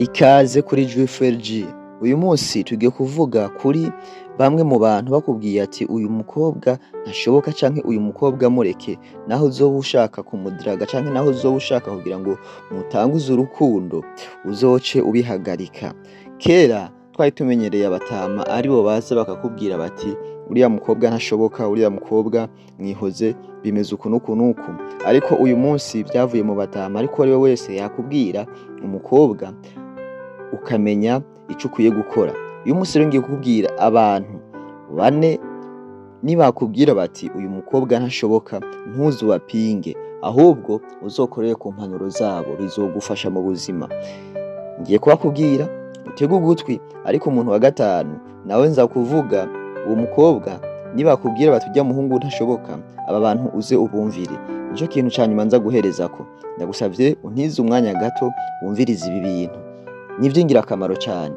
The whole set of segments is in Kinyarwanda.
Ikaze kuri Juice. Uyu munsi tugiye kuvuga kuri bamwe mu bantu bakubwiye ati uyu mukobwa ntashoboka canke uyu mukobwa mureke, naho uzoba ushaka kumudiraga canke naho uzoba ushaka kugira ngo mutanguze urukundo uzoce ubihagarika. Kera twari tumenyereye abatama aribo baza bakakubwira bati uriya mukobwa ntashoboka, uriya mukobwa mwihoze bimeze uku n'uku n'uku, ariko uyu munsi vyavuye mu batama, ariko ariwe wese yakubwira umukobwa ukamenya ico ukwiye gukora. Uyu munsi rero ngiye kukubwira abantu 4 nibakubwira bati uyu mukobwa ntashoboka ntuzubapinge, ahubwo uzokorere ku mpanuro zabo, bizogufasha mu buzima. Ngiye kubakubwira utege ugutwi, ariko umuntu wa 5 nawe nza kuvuga uwo mukobwa nibakubwira bati urya muhungu ntashoboka, aba bantu uze ubumvire. Nico kintu ca nyuma nza guherezako. Ndagusavye untize umwanya gato wumvirize ibi bintu, nivy'ingirakamaro cyane.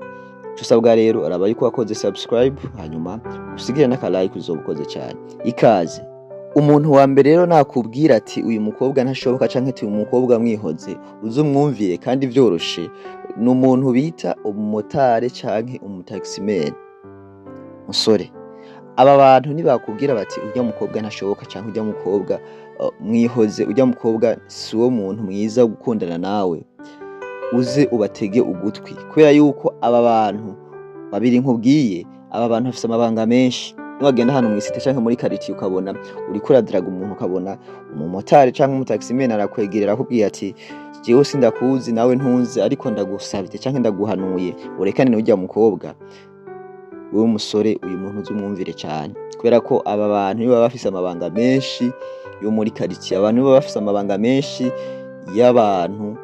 Tusabwa rero araba yuko wakoze subscribe, hanyuma usigire n'aka like uzoba ukoze cyane. Ikaze. Umuntu wa mbere rero nakubwira ati uyu mukobwa ntashoboka canke ati uyu mukobwa mwihoze, uzumwumvire kandi vyoroshe, ni umuntu bita umumotari canke umutaximan. Musore, aba bantu nibakubwira bati urya mukobwa ntashoboka canke urya mukobwa mwihoze, urya mukobwa si wo muntu mwiza wo gukundana nawe, uze ubatege ugutwi, kubera yuko aba bantu babiri nkubwiye, aba bantu bafise amabanga menshi. Niwagenda hano mw'isite canke muri quartier ukabona uriko uradiraga umuntu, ukabona umumotari canke umutaximan arakwegerera akubwiye ati jewe sindakuzi nawe ntunzi, ariko ndagusavye canke ndaguhanuye urekane n'urya mukobwa, wewe musore uyu muntu uzumwumvire cyane, kubera ko aba bantu nibo bafise amabanga menshi yo muri quartier, abantu nibo bafise amabanga menshi y'abantu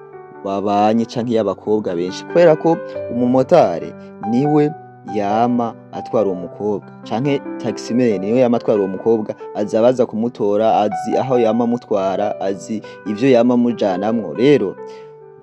babanye canke y'abakobwa benshi, kubera ko umumotari niwe yama atwara uwo mukobwa canke taximan niwe yama atwara uwo mukobwa, azi abaza kumutora, azi aho yama mutwara, azi ivyo yama mujanamwo. Rero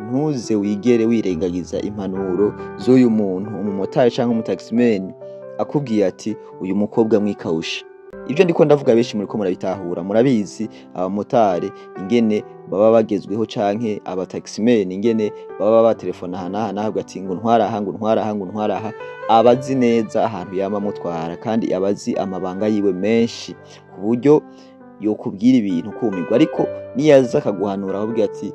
ntuze wigere wirengagiza impanuro z'uyu muntu umumotari canke umutaximan akubwiye ati uyu mukobwa mwikawushe. Ivyo ndiko ndavuga benshi muriko murabitahura, murabizi abamotari ingene baba bagezweho canke abataximan ingene baba batelefona hana ahubwo ati ngo ntwaraha, abazi neza ahantu yama mutwara kandi abazi amabanga yiwe menshi, ku buryo yokubwira ibintu kumirwa. Ariko niyaza akaguhanura akubwira ati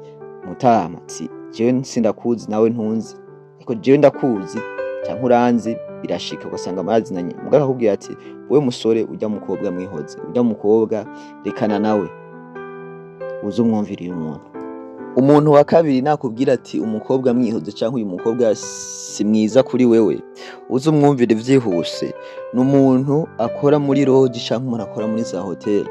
mutama, ati jewe sindakuzi nawe ntunzi, ariko jewe ndakuzi canke uranzi, birashika ugasanga marazinanye, mugabo akakubwira ati wewe musore urya mukobwa mwihoze, urya mukobwa rekana nawe, uzumwumvire uyu muntu. Umuntu wa 2 nakubwira ati umukobwa mwihoze canke uyu mukobwa si mwiza kuri wewe, uzumwumvire vyihuse, n'umuntu akora muri lodge canke umuntu akora muri za hotel.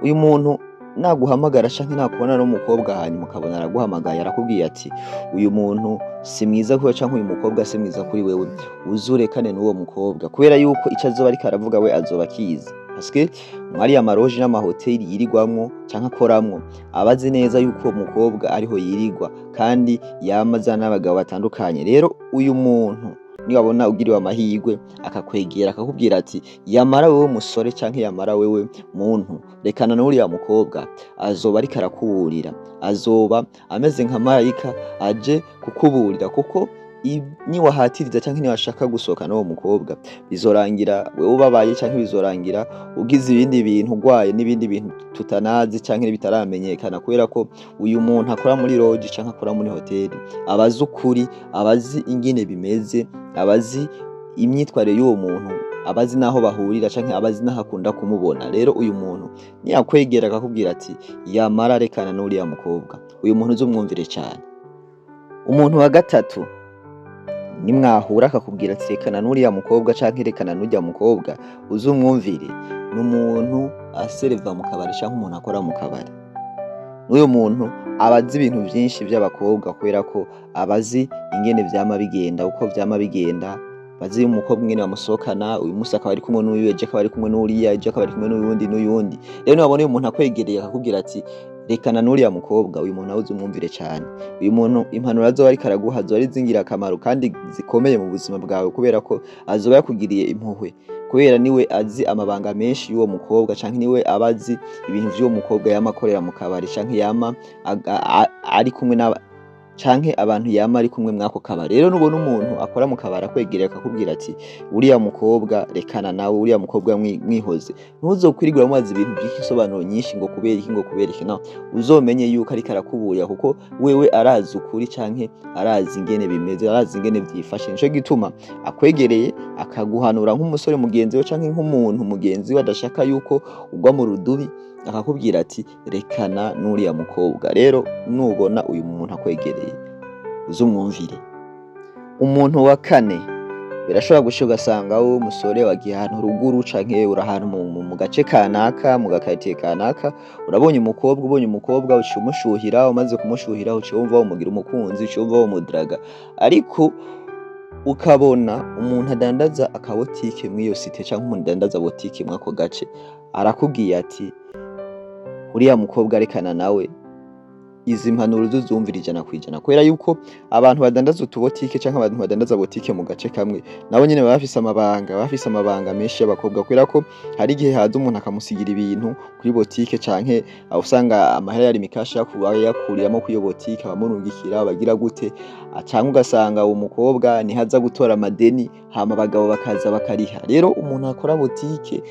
Uyu muntu naguhamagara canke nakubona n'umukobwa hanyuma ukabona araguhamagaye arakubwiye ati uyu muntu si mwiza kuri wewe canke uyu mukobwa si mwiza kuri wewe, uzurekane n'uwo mukobwa, kubera yuko ico azoba ariko aravuga we azoba akizi, parce mwari amaroji n'amahoteli yirigwamwo canke akoramwo, abazi neza yuko uwo mukobwa ariho yirigwa kandi yamaza n'abagabo batandukanye. Rero uyu muntu niwabona ugiriwe amahirwe akakwegera akakubwira ati yamara wewe musore canke yamara wewe muntu rekana n'uriya mukobwa, azoba ariko arakuburira, azoba ameze nka marayika aje kukuburira, kuko niwahatiriza canke niwashaka gusohoka n'uwo mukobwa bizorangira wewe ubabaye canke bizorangira ugize ibindi bintu, ugwaye n'ibindi bintu tutanazi canke bitaramenyekana, kubera ko uyu muntu akora muri lodge canke akora muri hoteli abazi ukuri, abazi ingene bimeze, abazi imyitwarire y'uwo muntu, abazi naho bahurira canke abazi naho akunda kumubona. Rero uyu muntu niyakwegera akakubwira ati yamara rekana n'uriya mukobwa, uyu muntu uzumwumvire cyane. Umuntu wa 3 nimwahura akakubwira ati rekana n'uriya mukobwa canke rekana n'urya mukobwa, uzumwumvire, n'umuntu aserva mu kabari canke umuntu akora mu kabari. N'uyu muntu abazi ibintu vyinshi vy'abakobwa, kubera ko abazi ingene vyama bigenda, uko vyama bigenda, bazi umukobwa ingene bamusohokana, uyu musi akaba ari kumwe n'uyu, ejo akaba ari kumwe n'uriya, ejo akaba ari kumwe n'uyundi. Rero niwabona uyu muntu akwegereye akakubwira ati rekana n'uriya mukobwa, uyu muntu nawe uzumwumvire cyane. Uyu muntu impanuro azoba ariko araguha zoba ari izingirakamaro kandi zikomeye mu buzima bwawe, kubera ko azoba yakugiriye impuhwe, kubera niwe azi amabanga menshi y'uwo mukobwa canke niwe abazi ibintu vy'uwo mukobwa yama akorera mu kabari canke yama ari kumwe canke abantu yama ari kumwe mwako kabari. Rero nubona umuntu akora mu kabari akwegereye akakubwira ati uriya mukobwa rekana nawe, uriya mukobwa mwihoze, ntuzokwirigura mubaza ibintu by'ikisobanuro nyinshi ngo kubera iki ngo kubera iki, no, uzomenye yuko ariko arakuburira kuko wewe arazi ukuri canke arazi ingene bimeze, arazi ingene vyifashe. Nico gituma akwegereye akaguhanura nk'umusore mugenzi we canke nk'umuntu mugenzi we adashaka yuko ugwa mu rudubi, akakubwira ati rekana n'uriya mukobwa. Rero nubona uyu muntu akwegereye uzumwumvire. Umuntu wa kane, birashobora gushika ugasanga wowe umusore wagiye ahantu ruguru canke uri ahantu mu gace kanaka, mu gakaritie kanaka, urabonye umukobwa uciye umushuhira, umaze kumushuhira uciye wumva womugira umukunzi, uciye wumva womudraga, ariko ukabona umuntu adandaza akabotike mw'iyo site canke umuntu adandaza botike mw'ako gace arakubwiye ati uriya mukobwa rekana nawe. Izi mpanuro uzumvira 100%, kubera yuko abantu badandaza utubotike canke abantu badandaza botike mu gace kamwe nabo nyene bafise amabanga menshi y'abakobwa, kubera ko hari igihe haza umuntu akamusigira ibintu kuri botike canke usanga amahera yari mikasha yakuriramo kuri iyo botike, abamurungikira bagira gute, canke ugasanga uwo mukobwa nihaza gutora amadeni hama abagabo bakaza bakariha. Rero umuntu akora botike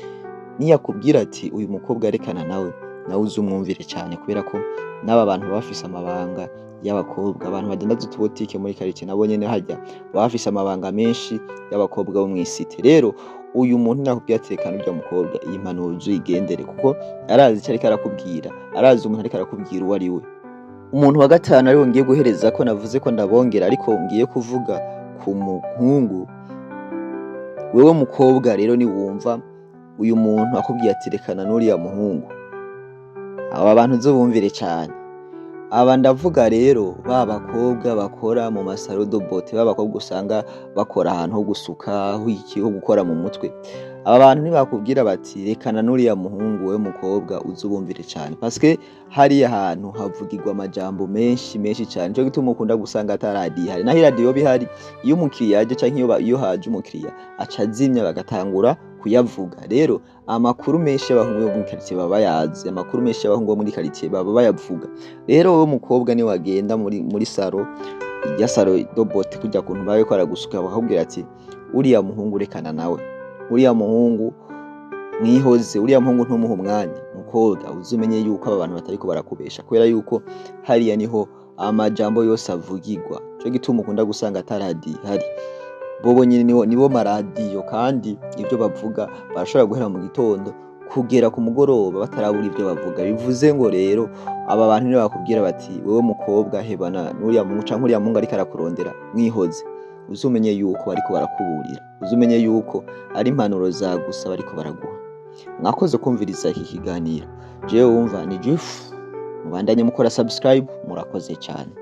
niyakubwira ati uyu mukobwa rekana nawe uzumwumvire cyane, kubera ko n'aba bantu bafise amabanga y'abakobwa, abantu badandaza utubotike muri quartier nabo nyene hajya bafise amabanga menshi y'abakobwa bo mwisite. Rero uyu muntu nakubwiye atekana urya mukobwa, iyi mpanuro uzigendere kuko arazi icyo ariko arakubwira, arazi umuntu ariko arakubwira uwo ari we. Umuntu wa gatanu ariwe ngiye guhereza ko navuze ko ndabongera, ariko ngiye kuvuga ku muhungu. Wewe mukobwa rero ni wumva uyu muntu akubwiye ati rekana n'uriya muhungu, aba bantu uzobumvire cyane. Aba ndavuga rero bakobwa bakora mu masaro de beauté, bakobwa usanga bakora ahantu ho gusuka, ho gukora mu mutwe. Aba bantu ntibakubwira bati rekana n'uriya muhungu, we mukobwa uzubumvire cyane, parce que hari ahantu havugirwa amajambo menshi cyane. Nico gituma ukunda gusanga ataradi hari naho radio bihari, iyo umukiriya yaje canke iyo haje umukiriya acazimya bagatangura kuyavuga. Rero amakuru menshi y'abahungu bo muri quartier baba yazi, amakuru menshi y'abahungu bo muri quartier baba bayavuga. Rero wowe mukobwa ni wagenda muri saro ya saro de beauté kujya kuntu bawe ko aragusuka, bakubwira ati uriya muhungu rekana nawe, uriya muhungu mwihoze, uriya muhungu ntumuha umwanya. Mukobwa uzumenye yuko aba bantu batariko barakubesha, kubera yuko hariya niho amajambo yose avugirwa. Cyo gituma ukunda gusanga ataradi hari bobo nyine nibo maradiyo, kandi ibyo bavuga barashobora guhera mu gitondo kugera ku mugoroba batarabura ibyo bavuga. Bivuze ngo rero aba bantu nibo bakubwira bati wewe mukobwa hebana n'uriya muhungu canke uriya muhungu ariko arakurondera mwihoze, uzumenye yuko bariko barakuburira, uzumenye yuko ari impanuro za gusa bariko baraguha. Mwakoze kumviriza iki kiganiro. Jewe wumva ni Juif, mubandanye mukora subscribe, murakoze cyane.